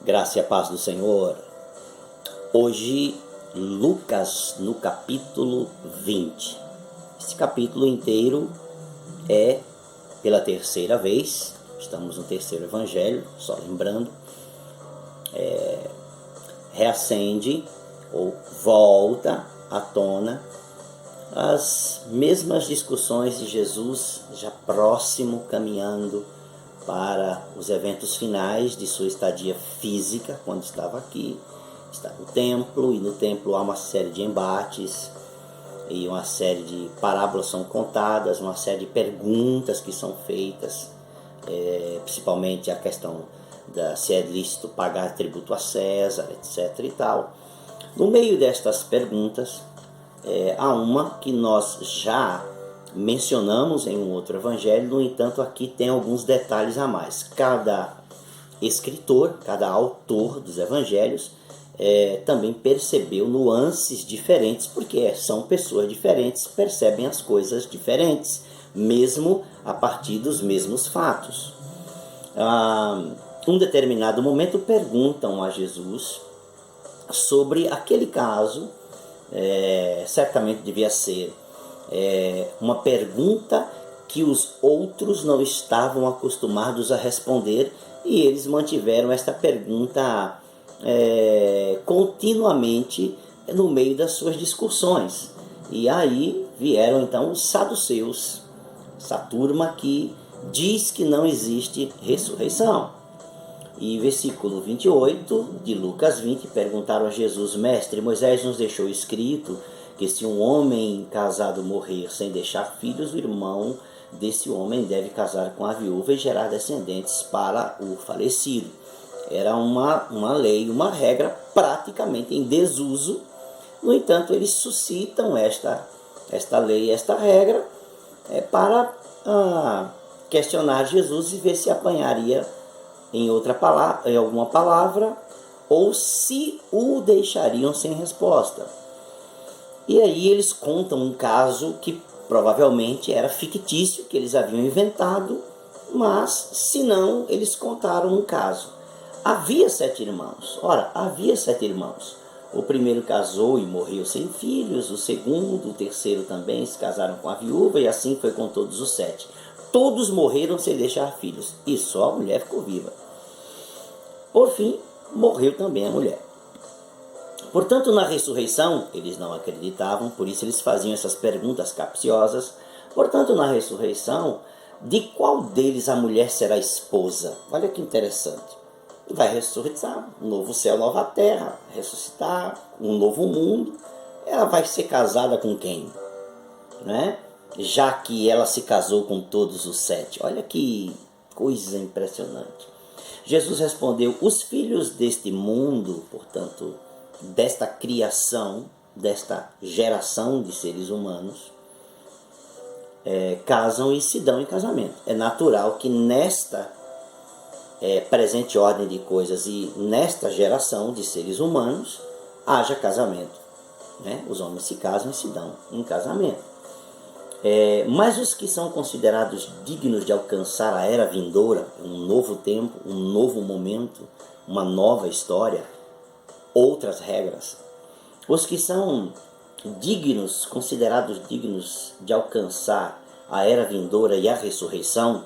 Graça e a paz do Senhor. Hoje, Lucas, no capítulo 20. Esse capítulo inteiro é pela terceira vez, estamos no terceiro evangelho, só lembrando, reacende ou volta à tona as mesmas discussões de Jesus, já próximo, caminhando para os eventos finais de sua estadia física, quando estava aqui, está no templo, e no templo há uma série de embates, e uma série de parábolas são contadas, uma série de perguntas que são feitas, principalmente a questão se é lícito pagar tributo a César, etc. e tal. No meio destas perguntas, há uma que nós já mencionamos em um outro evangelho, no entanto aqui tem alguns detalhes a mais. Cada escritor, cada autor dos evangelhos também percebeu nuances diferentes, porque são pessoas diferentes, percebem as coisas diferentes, mesmo a partir dos mesmos fatos. Um determinado momento perguntam a Jesus sobre aquele caso, certamente devia ser uma pergunta que os outros não estavam acostumados a responder, e eles mantiveram esta pergunta continuamente no meio das suas discussões. E aí vieram então os saduceus, essa turma que diz que não existe ressurreição. E versículo 28 de Lucas 20, perguntaram a Jesus: Mestre, Moisés nos deixou escrito que se um homem casado morrer sem deixar filhos, o irmão desse homem deve casar com a viúva e gerar descendentes para o falecido. Era uma lei, uma regra praticamente em desuso. No entanto, eles suscitam esta lei, esta regra, para questionar Jesus e ver se apanharia em alguma palavra, ou se o deixariam sem resposta. E aí eles contam um caso que provavelmente era fictício, que eles haviam inventado, mas se não, eles contaram um caso. Havia 7 irmãos. Ora, havia 7 irmãos. O primeiro casou e morreu sem filhos, o segundo, o terceiro também se casaram com a viúva, e assim foi com todos os 7. Todos morreram sem deixar filhos, e só a mulher ficou viva. Por fim, morreu também a mulher. Portanto, na ressurreição, eles não acreditavam, por isso eles faziam essas perguntas capciosas. Portanto, na ressurreição, de qual deles a mulher será esposa? Olha que interessante. Vai ressuscitar, um novo céu, nova terra, ressuscitar, um novo mundo. Ela vai ser casada com quem? Né? Já que ela se casou com todos os 7. Olha que coisa impressionante. Jesus respondeu: os filhos deste mundo, portanto, desta criação, desta geração de seres humanos, casam e se dão em casamento. É natural que nesta presente ordem de coisas e nesta geração de seres humanos haja casamento. Né? Os homens se casam e se dão em casamento. Mas os que são considerados dignos de alcançar a era vindoura, um novo tempo, um novo momento, uma nova história, outras regras, os que são considerados dignos de alcançar a era vindoura e a ressurreição,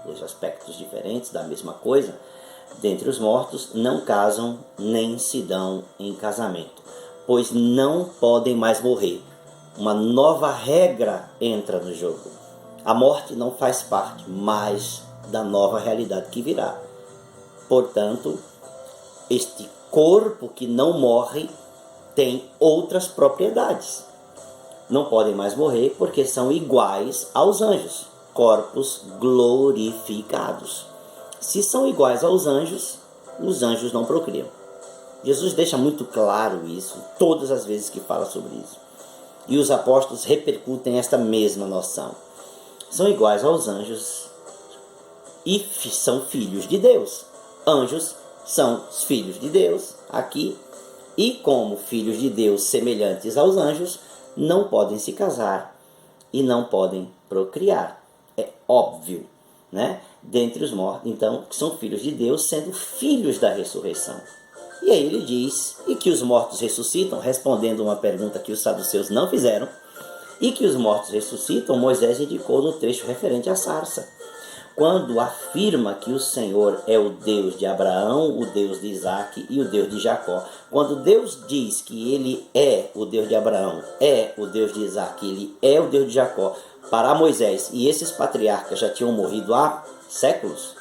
dois aspectos diferentes da mesma coisa, dentre os mortos, não casam nem se dão em casamento, pois não podem mais morrer. Uma nova regra entra no jogo. A morte não faz parte mais da nova realidade que virá. Portanto, este corpo que não morre tem outras propriedades. Não podem mais morrer porque são iguais aos anjos, corpos glorificados. Se são iguais aos anjos, os anjos não procriam. Jesus deixa muito claro isso todas as vezes que fala sobre isso. E os apóstolos repercutem esta mesma noção. São iguais aos anjos e são filhos de Deus. Anjos são os filhos de Deus aqui, e como filhos de Deus semelhantes aos anjos, não podem se casar e não podem procriar. É óbvio, né? dentre os mortos, então, que são filhos de Deus, sendo filhos da ressurreição. E aí ele diz, e que os mortos ressuscitam, respondendo uma pergunta que os saduceus não fizeram, e que os mortos ressuscitam, Moisés indicou no trecho referente à sarça. Quando afirma que o Senhor é o Deus de Abraão, o Deus de Isaac e o Deus de Jacó. Quando Deus diz que ele é o Deus de Abraão, é o Deus de Isaac, ele é o Deus de Jacó, para Moisés, e esses patriarcas já tinham morrido há séculos,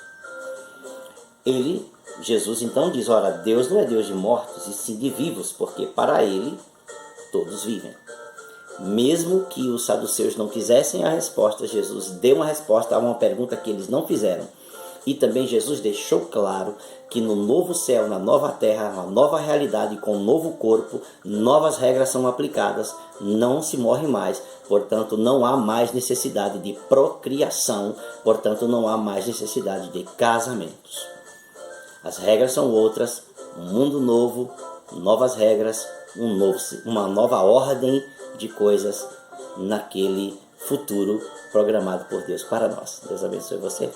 Jesus então diz, ora, Deus não é Deus de mortos, e sim de vivos, porque para ele todos vivem. Mesmo que os saduceus não quisessem a resposta, Jesus deu uma resposta a uma pergunta que eles não fizeram. E também Jesus deixou claro que no novo céu, na nova terra, uma nova realidade com um novo corpo, novas regras são aplicadas, não se morre mais, portanto não há mais necessidade de procriação, portanto não há mais necessidade de casamentos. As regras são outras, um mundo novo, novas regras, uma nova ordem de coisas naquele futuro programado por Deus para nós. Deus abençoe você.